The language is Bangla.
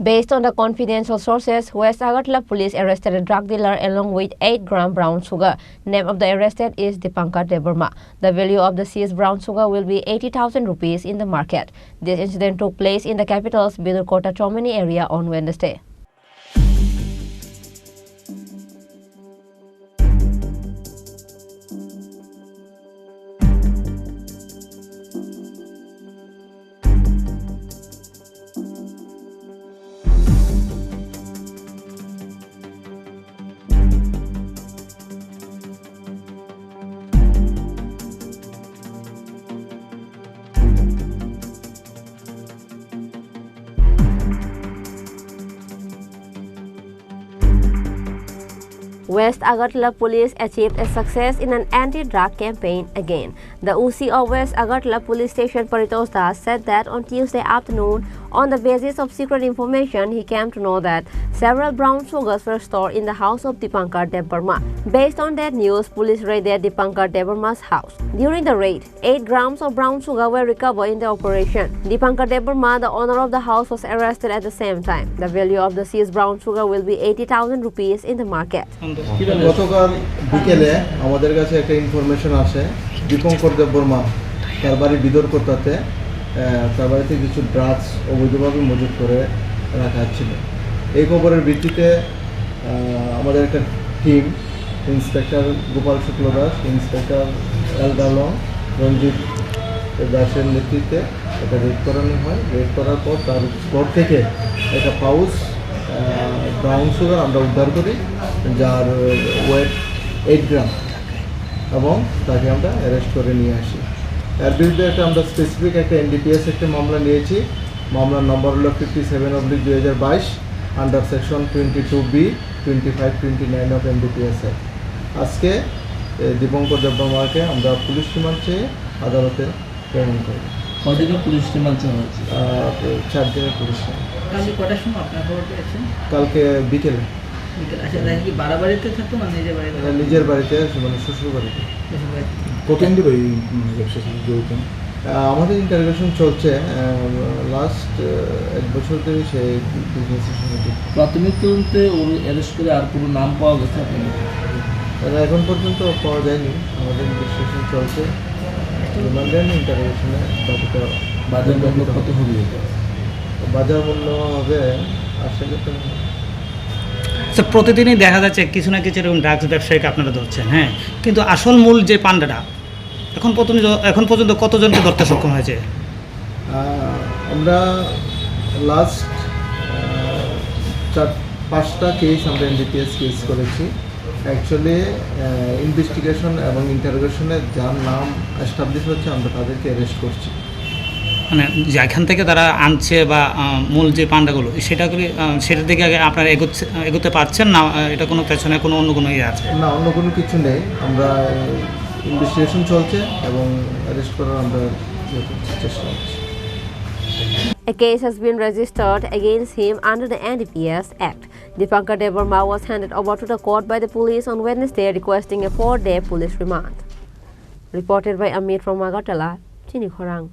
Based on the confidential sources, West Agartala police arrested a drug dealer along with 8-gram brown sugar. Name of the arrested is Dipankar Debarma. The value of the seized brown sugar will be 80,000 rupees in the market. This incident took place in the capital's Bidurkota Chomani area on Wednesday. West Agartala police achieved a success in an anti-drug campaign again. The OC of West Agartala police station Paritosh Das said that on Tuesday afternoon, on the basis of secret information, he came to know that several brown sugars were stored in the house of Dipankar Debarma. Based on that news, police raided Dipankar Debarma's house. During the raid, 8 grams of brown sugar were recovered in the operation. Dipankar Debarma, the owner of the house, was arrested at the same time. The value of the seized brown sugar will be 80,000 rupees in the market. গতকাল বিকেলে আমাদের কাছে একটা ইনফরমেশন আসে দীপঙ্কর দেববর্মা তার বাড়ি বিদরকোটাতে তার বাড়িতে কিছু ড্রাগস অবৈধভাবে মজুত করে রাখা ছিল। এই খবরের ভিত্তিতে আমাদের একটা টিম ইন্সপেক্টর গোপাল শুক্ল দাস, ইন্সপেক্টর এলদালং, রঞ্জিত দাসের নেতৃত্বে এটা রেড করানো হয়। রেড করার পর তার স্পট থেকে একটা পাউচ ব্রাউন সুগার আমরা উদ্ধার করি, যার ওয়েট 8 গ্রাম, এবং তাকে আমরা অ্যারেস্ট করে নিয়ে আসি। এর বিরুদ্ধে আমরা স্পেসিফিক একটা NDPS একটা মামলা নিয়েছি। মামলার নম্বর হলো 57/2022 under section 22B 2529 of NDPS। আজকে দীপঙ্কর দেববর্মাকে আমরা পুলিশ রিমান্ড চেয়ে আদালতে প্রেরণ করি। কতদিনের পুলিশ রিমান্ড চাওয়া হয়েছে? 4 দিনের পুলিশ রিমান্ড। কালকে কটার সময় আপনার খবর পেয়েছেন? কালকে বিকেলে। আচ্ছা, কি বাড়িতে থাকতো না নিজের বাড়িতে? নিজের বাড়িতে, মানে শ্বশুর বাড়িতে। কতদিন ধরে এই ব্যবসার সাথে জড়িত? আমাদের ইন্টারভিউশন চলছে, লাস্ট 1 বছর ধরে সেই বিজনেসের সঙ্গে। প্রাথমিক তদন্তে ওর অ্যারেস্ট করে আর কোনো নাম পাওয়া গেছে আপনার? এখন পর্যন্ত পাওয়া যায়নি। আমাদের ইনভেস্টিগেশন চলছে, রিমান্ডের ইন্টারভিউশনে বাকিটা। বাজার মূল্য কত হবে? বাজার মূল্য হবে 80 লাখ টাকা। স্যার, প্রতিদিনই দেখা যাচ্ছে কিছু না কিছু এরকম ড্রাগস ব্যবসায়ীকে আপনারা ধরছেন, হ্যাঁ, কিন্তু আসল মূল যে পান্ডাটা এখন পর্যন্ত কতজনকে ধরতে সক্ষম হয়েছে? আমরা লাস্ট 4-5টা কেস আমরা NDPS কেস করেছি। অ্যাকচুয়ালি ইনভেস্টিগেশন এবং ইন্টারোগেশনে যার নাম এস্টাবলিশ হচ্ছে আমরা তাদেরকে অ্যারেস্ট করছি। মানে যেখান থেকে তারা আনছে বা মূল যে পান্ডাগুলো সেটার দিকে আগে আপনারা এগোতে পারছেন না? এটা কোনো পেছনে কোনো অন্য কোনো ইয়ে আছে? না, অন্য কোনো কিছু নেই। আমরা ইনভেস্টিগেশন চলছে এবং অ্যারেস্ট করার আমরা চেষ্টা করছি। A case has been registered against him under the NDPS Act. Dipankar Debarma was handed over to the court by the police on Wednesday, requesting a 4-day police remand. Reported by Amit from Agartala, Chini Khorang.